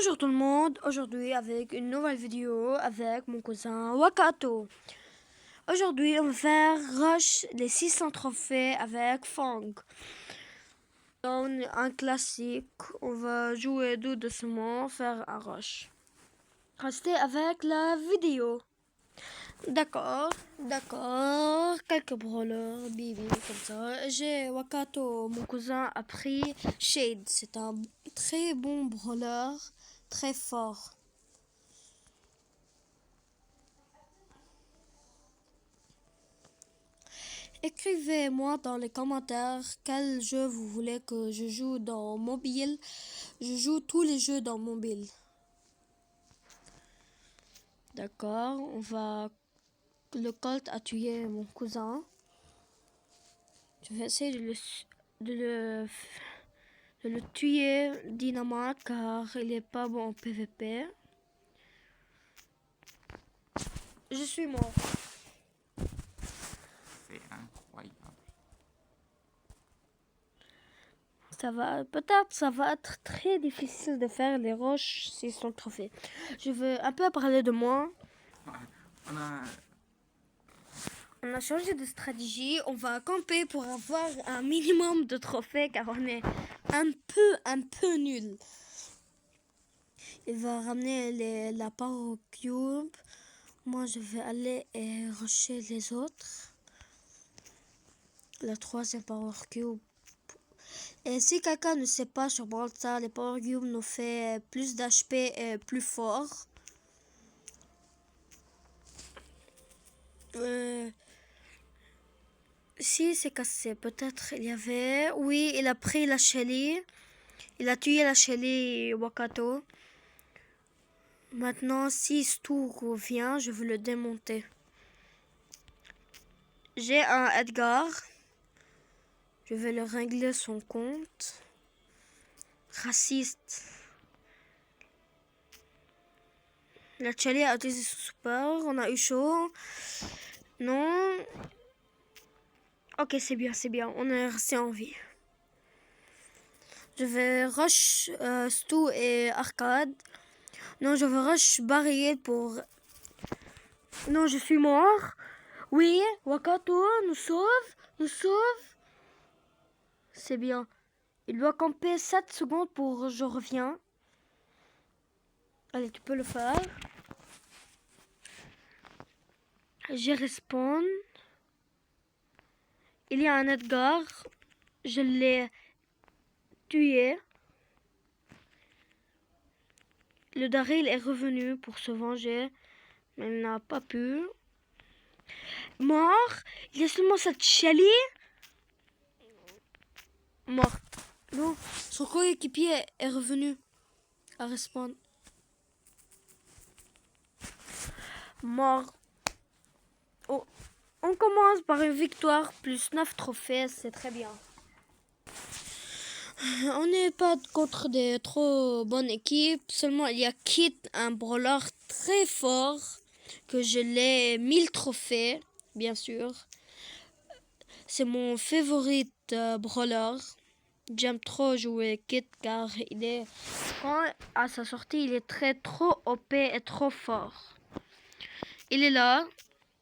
Bonjour tout le monde, aujourd'hui avec une nouvelle vidéo avec mon cousin Wakato. Aujourd'hui on va faire rush les 600 trophées avec Fang. Dans un classique, on va jouer tout doucement, faire un rush. Restez avec la vidéo. D'accord, quelques brawlers, bibi, comme ça. J'ai Wakato, mon cousin a pris Shade, c'est un très bon brawler, très fort. Écrivez-moi dans les commentaires quel jeu vous voulez que je joue dans mobile. Je joue tous les jeux dans mobile. D'accord, on va... Le Colt a tué mon cousin. Je vais essayer de le tuer Dynamite car il est pas bon en PVP. Je suis mort. C'est incroyable. Peut-être ça va être très difficile de faire les roches s'ils sont trophées. Je veux un peu parler de moi. On a changé de stratégie. On va camper pour avoir un minimum de trophées car on est un peu nul. Il va ramener la Power Cube. Moi, je vais aller et rusher les autres. La troisième Power Cube. Et si quelqu'un ne sait pas sur Brawl Stars, les Power Cube nous fait plus d'HP et plus fort. Si c'est cassé, peut-être il y avait... Oui, il a pris la Shelly. Il a tué la Shelly Wakato. Maintenant, si Stu revient, je veux le démonter. J'ai un Edgar. Je vais le régler son compte. Raciste. La Shelly a utilisé son super. On a eu chaud. Non. Ok, c'est bien. On est resté en vie. Je vais rush Stu et Arcade. Non, je veux rush Barrière pour... Non, je suis mort. Oui, Wakato nous sauve. C'est bien. Il doit camper 7 secondes pour je reviens. Allez, tu peux le faire. J'ai respawn. Il y a un Edgar. Je l'ai tué. Le Daryl est revenu pour se venger. Mais il n'a pas pu. Mort. Il y a seulement cette Shelly. Morte. Non, son coéquipier est revenu à respawn. Mort. Oh. On commence par une victoire plus 9 trophées, c'est très bien. On n'est pas contre des trop bonnes équipes, seulement il y a Kit, un brawler très fort, que je l'ai 1000 trophées, bien sûr. C'est mon favorite brawler. J'aime trop jouer Kit car quand à sa sortie, il est trop OP et trop fort. Il est là.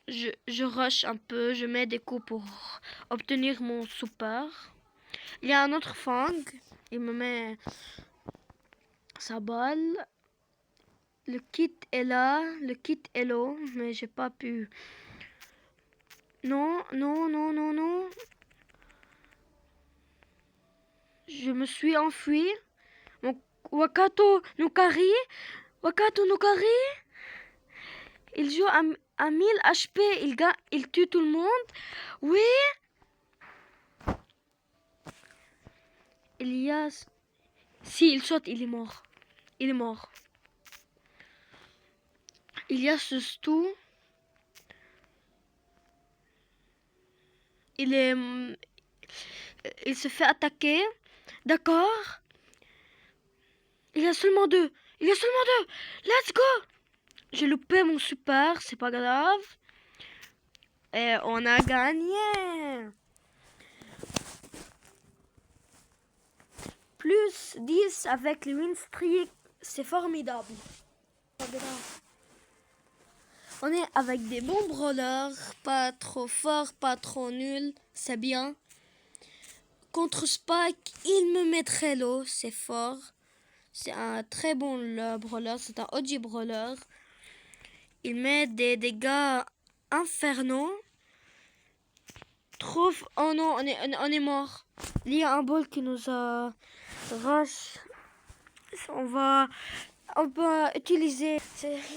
Je rush un peu, je mets des coups pour obtenir mon super. Il y a un autre Fang, il me met sa balle. Le kit est là, le kit est là, mais j'ai pas pu. Non. Je me suis enfui. Mon Wakato nous carry. Il joue à 1000 HP, il tue tout le monde. Oui. Il y a... Si, il saute, il est mort. Il y a ce Stu. Il se fait attaquer. D'accord. Il y a seulement deux. Let's go. J'ai loupé mon super, c'est pas grave. Et on a gagné. Plus 10 avec le win streak C'est formidable. On est avec des bons brawlers, pas trop forts, pas trop nuls, c'est bien. Contre Spike, il me mettrait l'eau, c'est fort. C'est un très bon brawler, c'est un OG brawler. Il met des dégâts infernaux. Trouve, oh non, on est mort. Il y a un ball qui nous a rush. On va utiliser,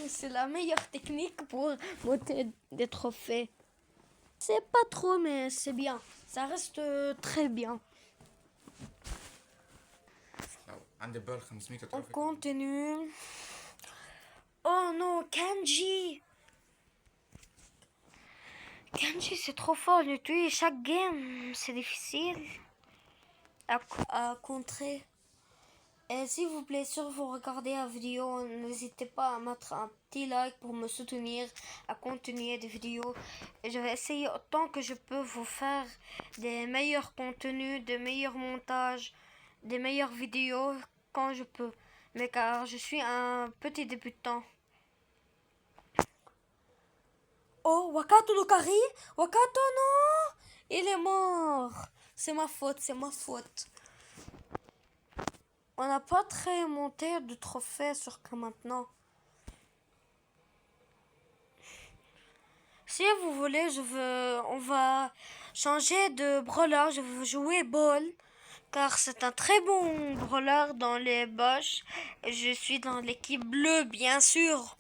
c'est la meilleure technique pour monter des trophées. C'est pas trop, mais c'est bien. Ça reste très bien. On continue. Oh non, Kenji. Kenji, c'est trop fort. Le tuer chaque game, c'est difficile à contrer. Et s'il vous plaît, si vous regardez la vidéo, n'hésitez pas à mettre un petit like pour me soutenir à continuer des vidéos. Et je vais essayer autant que je peux vous faire des meilleurs contenus, des meilleurs montages, des meilleures vidéos quand je peux. Mais car je suis un petit débutant. Oh, Wakato no Kari? Wakato non! Il est mort! C'est ma faute, c'est ma faute. On n'a pas très monté de trophées sur que maintenant. Si vous voulez, on va changer de brawler. Je veux jouer Ball, car c'est un très bon brawler dans les boches. Et je suis dans l'équipe bleue, bien sûr.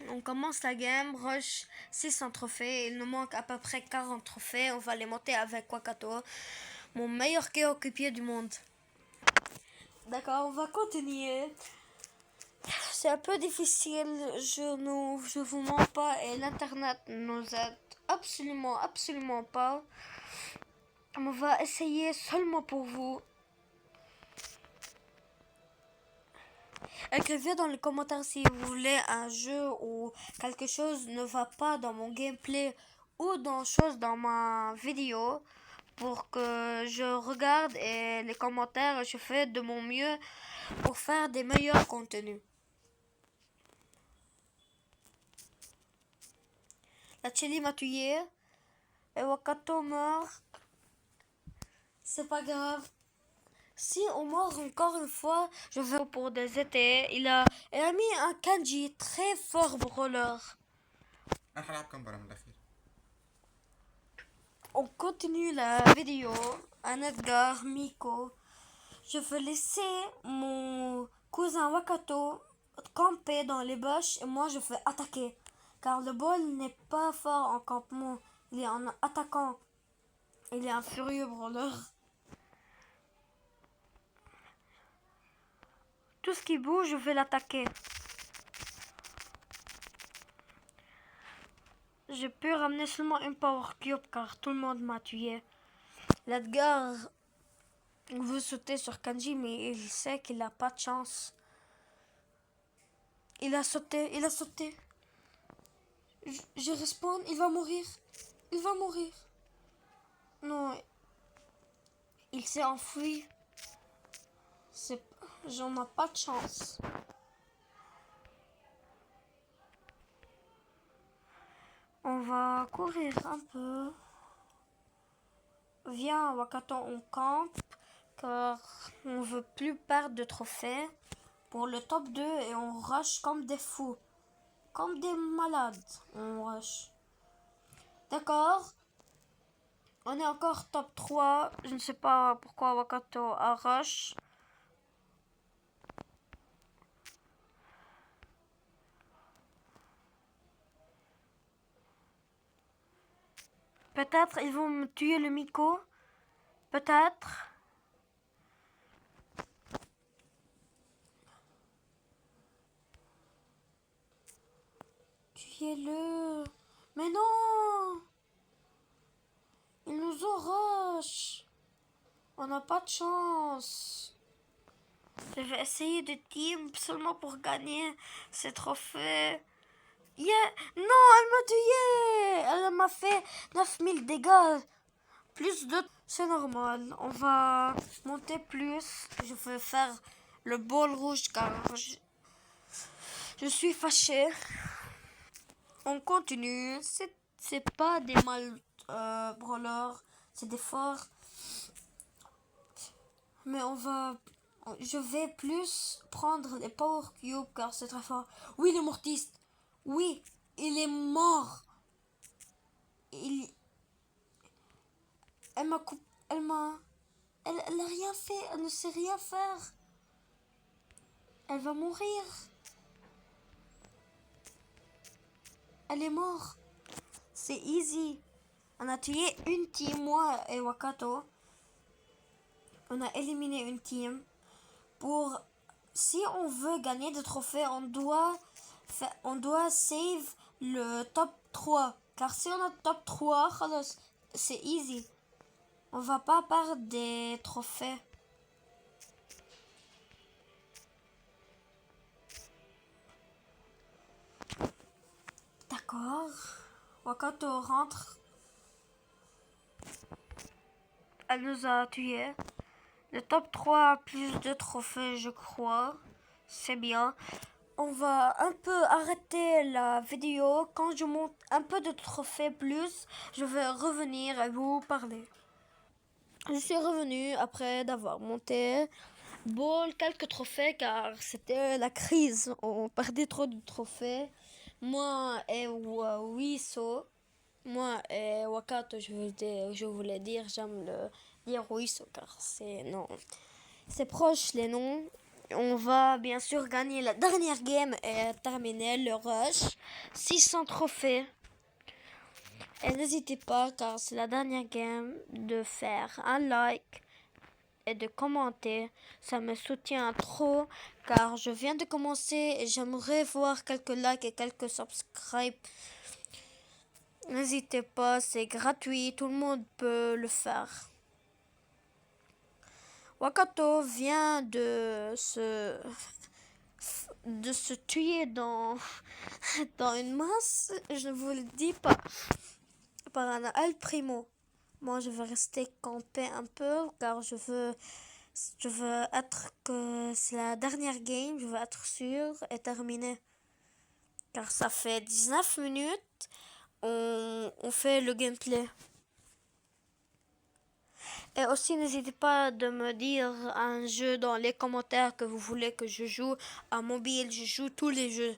On commence la game, rush 600 trophées. Il nous manque à peu près 40 trophées. On va les monter avec Wakato, mon meilleur coéquipier du monde. D'accord, on va continuer. C'est un peu difficile, je vous mens pas, et l'internet nous aide absolument pas. On va essayer seulement pour vous. Écrivez dans les commentaires si vous voulez un jeu ou quelque chose ne va pas dans mon gameplay ou dans ma vidéo pour que je regarde et les commentaires, je fais de mon mieux pour faire des meilleurs contenus. La Chili m'a tué et Wakato meurt. C'est pas grave. Si on meurt encore une fois, je vais pour des étés. Il a mis un Kenji très fort brawler. On continue la vidéo. Un Edgar, Miko. Je veux laisser mon cousin Wakato camper dans les bush et moi je vais attaquer. Car le ball n'est pas fort en campement. Il est en attaquant. Il est un furieux brawler. Tout ce qui bouge, je vais l'attaquer. J'ai pu ramener seulement une power cube car tout le monde m'a tué. L'Edgar veut sauter sur Kenji mais il sait qu'il n'a pas de chance. Il a sauté. Je respawn, il va mourir. Non, il s'est enfui. J'en ai pas de chance. On va courir un peu. Viens, Wakato, on campe. Car on veut plus perdre de trophées. Pour le top 2 et on rush comme des fous. Comme des malades, on rush. D'accord. On est encore top 3. Je ne sais pas pourquoi Wakato a rush. Peut-être ils vont me tuer le Miko. Peut-être. Tuez-le. Mais non. Ils nous ont rush. On n'a pas de chance. Je vais essayer de team seulement pour gagner ces trophées. Yeah. Non, elle m'a tué. Elle m'a fait 9000 dégâts. Plus de... C'est normal. On va monter plus. Je vais faire le bol rouge car je suis fâché. On continue. C'est pas des mal brawlers, c'est des forts. Mais je vais plus prendre les Power Cubes car c'est très fort. Oui, le mortiste. Oui, il est mort. Il... Elle m'a coupé. Elle a rien fait. Elle ne sait rien faire. Elle va mourir. Elle est morte. C'est easy. On a tué une team, moi et Wakato. On a éliminé une team. Si on veut gagner des trophées, on doit save le top 3. Car si on a top 3, c'est easy. On va pas perdre des trophées. D'accord. Wakato rentre. Elle nous a tués. Le top 3 a plus de trophées, je crois. C'est bien. On va un peu arrêter la vidéo. Quand je monte un peu de trophées plus, je vais revenir et vous parler. Je suis revenu après d'avoir monté quelques trophées car c'était la crise. On perdait trop de trophées. Moi et Wiso. Moi et Wakato, je voulais dire, j'aime le dire Wiso car c'est proche les noms. On va bien sûr gagner la dernière game et terminer le rush. 600 trophées. Et n'hésitez pas, car c'est la dernière game, de faire un like et de commenter. Ça me soutient trop, car je viens de commencer et j'aimerais voir quelques likes et quelques subscribes. N'hésitez pas, c'est gratuit, tout le monde peut le faire. Wakato vient de se tuer dans une masse, je ne vous le dis pas, par un El Primo. Moi, je vais rester camper un peu car je veux être que c'est la dernière game, je veux être sûr et terminer. Car ça fait 19 minutes, on fait le gameplay. Et aussi, n'hésitez pas de me dire un jeu dans les commentaires que vous voulez que je joue à mobile. Je joue tous les jeux.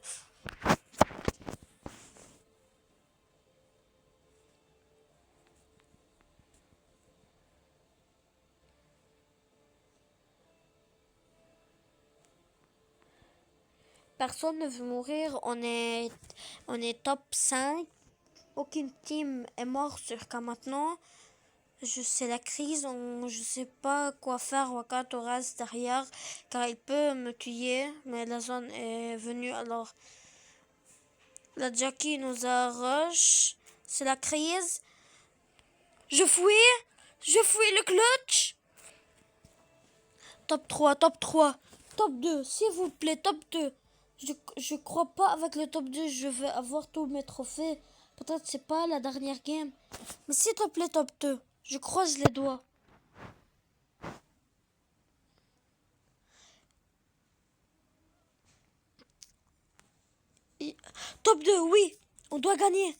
Personne ne veut mourir. On est top 5. Aucune team est morte jusqu'à maintenant. C'est la crise. Je sais pas quoi faire. Wakato reste derrière car il peut me tuer. Mais la zone est venue alors. La Jackie nous a rush. C'est la crise. Je fuis le clutch. Top 3, top 3, top 2, s'il vous plaît, top 2. Je crois pas avec le top 2, je vais avoir tous mes trophées. Peut-être c'est pas la dernière game. Mais s'il te plaît, top 2, je croise les doigts. Top 2, oui, on doit gagner.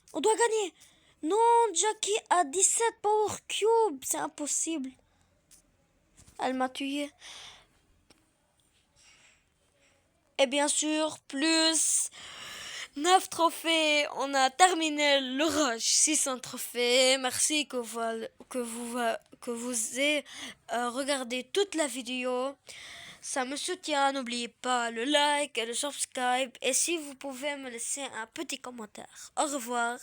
Non, Jackie a 17 Power Cubes, c'est impossible. Elle m'a tué. Et bien sûr, plus 9 trophées. On a terminé le rush. 600 trophées. Merci que vous ayez regardé toute la vidéo. Ça me soutient. N'oubliez pas le like et le subscribe. Et si vous pouvez me laisser un petit commentaire. Au revoir.